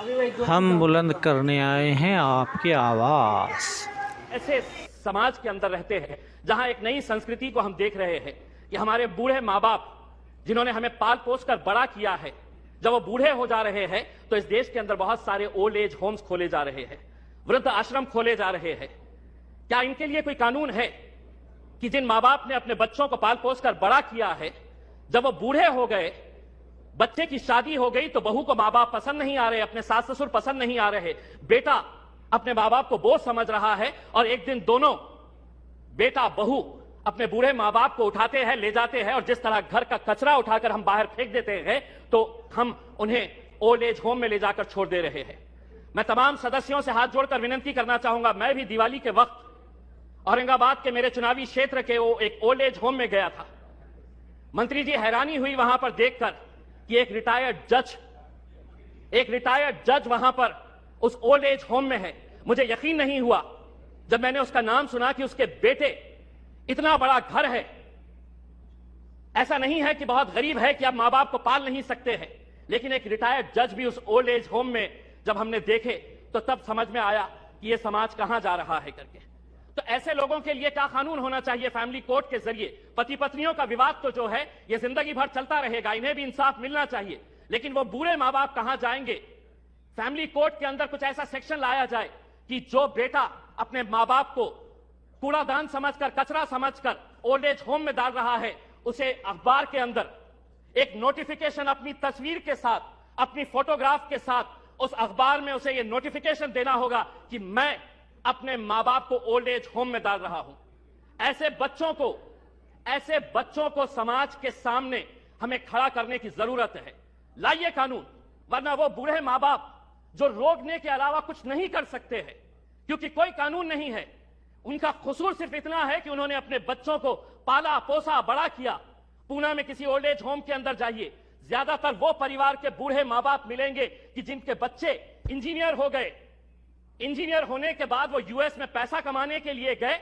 हम बुलंद करने आए हैं आपकी आवाज। ऐसे समाज के अंदर रहते हैं जहां एक नई संस्कृति को हम देख रहे हैं कि हमारे बूढ़े माँ बाप जिन्होंने हमें पाल पोस कर बड़ा किया है, जब वो बूढ़े हो जा रहे हैं तो इस देश के अंदर बहुत सारे ओल्ड एज होम्स खोले जा रहे हैं, वृद्ध आश्रम खोले जा रहे हैं। क्या इनके लिए कोई कानून है कि जिन माँ बाप ने अपने बच्चों को पाल पोस कर बड़ा किया है, जब वो बूढ़े हो गए, बच्चे की शादी हो गई तो बहू को माँ बाप पसंद नहीं आ रहे, अपने सास ससुर पसंद नहीं आ रहे, बेटा अपने माँ बाप को बोझ समझ रहा है और एक दिन दोनों बेटा बहू अपने बूढ़े माँ बाप को उठाते हैं, ले जाते हैं और जिस तरह घर का कचरा उठाकर हम बाहर फेंक देते हैं तो हम उन्हें ओल्ड एज होम में ले जाकर छोड़ दे रहे हैं। मैं तमाम सदस्यों से हाथ जोड़कर विनती करना चाहूंगा, मैं भी दिवाली के वक्त औरंगाबाद के मेरे चुनावी क्षेत्र के वो एक ओल्ड एज होम में गया था। मंत्री जी, हैरानी हुई वहां पर देखकर कि एक रिटायर्ड जज वहां पर उस ओल्ड एज होम में है। मुझे यकीन नहीं हुआ जब मैंने उसका नाम सुना कि उसके बेटे, इतना बड़ा घर है, ऐसा नहीं है कि बहुत गरीब है कि आप मां बाप को पाल नहीं सकते हैं, लेकिन एक रिटायर्ड जज भी उस ओल्ड एज होम में जब हमने देखे तो तब समझ में आया कि यह समाज कहां जा रहा है करके। तो ऐसे लोगों के लिए क्या कानून होना चाहिए? फैमिली कोर्ट के जरिए पति पत्नियों का विवाद तो जो है यह जिंदगी भर चलता रहेगा, इन्हें भी इंसाफ मिलना चाहिए, लेकिन वो बूढ़े मां बाप कहां जाएंगे? फैमिली कोर्ट के अंदर कुछ ऐसा सेक्शन लाया जाए कि जो बेटा अपने मां बाप को कूड़ादान समझकर, कचरा समझकर ओल्ड एज होम में डाल रहा है, उसे अखबार के अंदर एक नोटिफिकेशन अपनी तस्वीर के साथ, अपनी फोटोग्राफ के साथ उस अखबार में उसे यह नोटिफिकेशन देना होगा कि मैं अपने मां बाप को ओल्ड एज होम में डाल रहा हूं। ऐसे बच्चों को समाज के सामने हमें खड़ा करने की जरूरत है। लाइए कानून, वरना वो बूढ़े मां बाप जो रोकने के अलावा कुछ नहीं कर सकते हैं, क्योंकि कोई कानून नहीं है। उनका कसूर सिर्फ इतना है कि उन्होंने अपने बच्चों को पाला पोसा बड़ा किया। पूना में किसी ओल्ड एज होम के अंदर जाइए, ज्यादातर वो परिवार के बूढ़े मां बाप मिलेंगे कि जिनके बच्चे इंजीनियर हो गए, इंजीनियर होने के बाद वो यूएस में पैसा कमाने के लिए गए,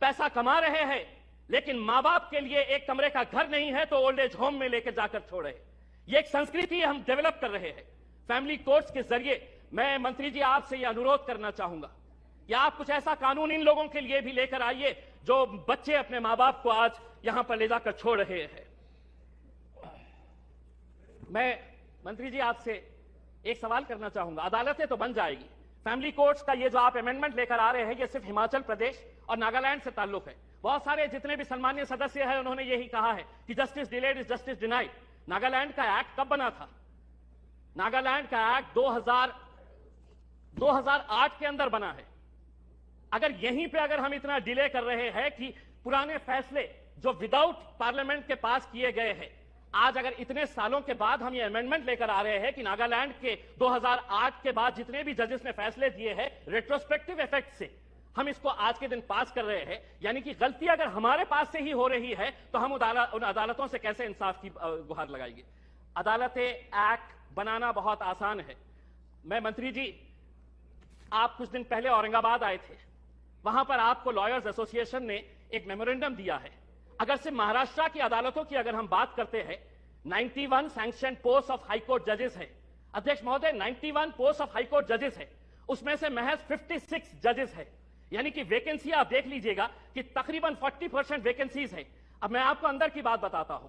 पैसा कमा रहे हैं, लेकिन मां बाप के लिए एक कमरे का घर नहीं है तो ओल्ड एज होम में लेकर जाकर छोड़े। ये एक संस्कृति हम डेवलप कर रहे हैं। फैमिली कोर्ट्स के जरिए मैं मंत्री जी आपसे यह अनुरोध करना चाहूंगा कि आप कुछ ऐसा कानून इन लोगों के लिए भी लेकर आइए जो बच्चे अपने मां बाप को आज यहां पर ले जाकर छोड़ रहे हैं। मैं मंत्री जी आपसे एक सवाल करना चाहूंगा, अदालतें तो बन जाएगी, फैमिली कोर्ट्स का ये जो आप अमेंडमेंट लेकर आ रहे हैं ये सिर्फ हिमाचल प्रदेश और नागालैंड से ताल्लुक है। बहुत सारे जितने भी सम्मानीय सदस्य हैं उन्होंने यही कहा है कि justice delayed is justice denied. Nagaland का एक्ट कब बना था? नागालैंड का एक्ट 2008 के अंदर बना है। अगर यहीं पे अगर हम इतना डिले कर रहे हैं कि पुराने फैसले जो विदाउट पार्लियामेंट के पास किए गए हैं, आज अगर इतने सालों के बाद हम ये अमेंडमेंट लेकर आ रहे हैं कि नागालैंड के 2008 के बाद जितने भी जजेस ने फैसले दिए हैं रेट्रोस्पेक्टिव इफेक्ट से हम इसको आज के दिन पास कर रहे हैं, यानी कि गलती अगर हमारे पास से ही हो रही है तो हम उन अदालतों से कैसे इंसाफ की गुहार लगाएंगे? अदालतें एक्ट बनाना बहुत आसान है। मैं मंत्री जी, आप कुछ दिन पहले औरंगाबाद आए थे, वहां पर आपको लॉयर्स एसोसिएशन ने एक मेमोरेंडम दिया है। अगर से महाराष्ट्र की अदालतों की अगर हम बात करते हैं, 91 सैंक्शन पोस्ट ऑफ हाईकोर्ट जजेस है। अध्यक्ष महोदय, 91 पोस्ट ऑफ हाईकोर्ट जजेस है, उसमें से महज 56 जजेस है, यानी कि वैकेंसी आप देख लीजिएगा कि तकरीबन 40% वैकेंसीज है। अब मैं आपको अंदर की बात बताता हूं,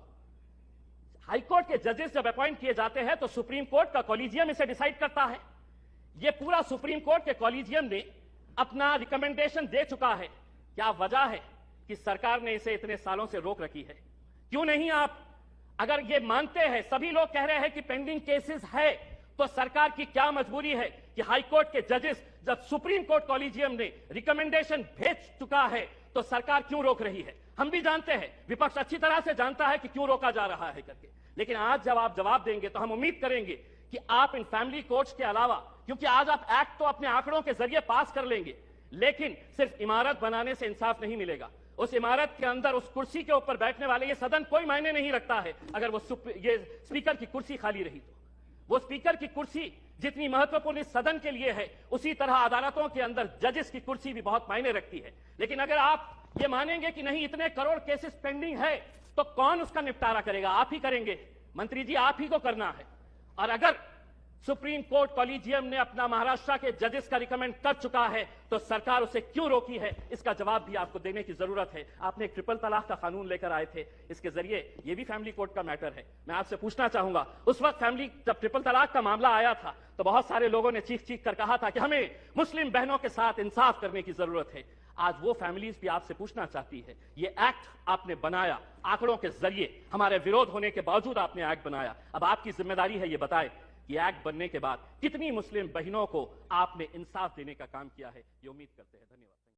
हाईकोर्ट के जजेस जब अपॉइंट किए जाते हैं तो सुप्रीम कोर्ट का कॉलेजियम इसे डिसाइड करता है। यह पूरा सुप्रीम कोर्ट के कॉलेजियम ने अपना रिकमेंडेशन दे चुका है। क्या वजह है कि सरकार ने इसे इतने सालों से रोक रखी है? क्यों नहीं? आप अगर ये मानते हैं, सभी लोग कह रहे हैं कि पेंडिंग केसेस है, तो सरकार की क्या मजबूरी है कि हाईकोर्ट के जजेस जब सुप्रीम कोर्ट कॉलेजियम ने रिकमेंडेशन भेज चुका है तो सरकार क्यों रोक रही है? हम भी जानते हैं, विपक्ष अच्छी तरह से जानता है कि क्यों रोका जा रहा है करके, लेकिन आज जब आप जवाब देंगे तो हम उम्मीद करेंगे कि आप इन फैमिली कोर्ट्स के अलावा, क्योंकि आज आप एक्ट तो अपने आंकड़ों के जरिए पास कर लेंगे, लेकिन सिर्फ इमारत बनाने से इंसाफ नहीं मिलेगा। उस इमारत के अंदर उस कुर्सी के ऊपर बैठने वाले, ये सदन कोई मायने नहीं रखता है अगर वो ये स्पीकर की कुर्सी खाली रही तो। वो स्पीकर की कुर्सी जितनी महत्वपूर्ण इस सदन के लिए है, उसी तरह अदालतों के अंदर जजेस की कुर्सी भी बहुत मायने रखती है। लेकिन अगर आप ये मानेंगे कि नहीं, इतने करोड़ केसेस पेंडिंग है, तो कौन उसका निपटारा करेगा? आप ही करेंगे मंत्री जी, आप ही को करना है। और अगर सुप्रीम कोर्ट कॉलेजियम ने अपना महाराष्ट्र के जजेस का रिकमेंड कर चुका है, तो सरकार उसे क्यों रोकी है, इसका जवाब भी आपको देने की जरूरत है। आपने एक ट्रिपल तलाक का कानून लेकर आए थे, इसके जरिए यह भी फैमिली कोर्ट का मैटर है। मैं आपसे पूछना चाहूंगा, उस वक्त जब ट्रिपल तलाक का मामला आया था तो बहुत सारे लोगों ने चीख चीख कर कहा था कि हमें मुस्लिम बहनों के साथ इंसाफ करने की जरूरत है। आज वो फैमिलीज भी आपसे पूछना चाहती है, ये एक्ट आपने बनाया आंकड़ों के जरिए, हमारे विरोध होने के बावजूद आपने एक्ट बनाया, अब आपकी जिम्मेदारी है ये बताएं कि एक्ट बनने के बाद कितनी मुस्लिम बहनों को आपने इंसाफ देने का काम किया है। ये उम्मीद करते हैं। धन्यवाद।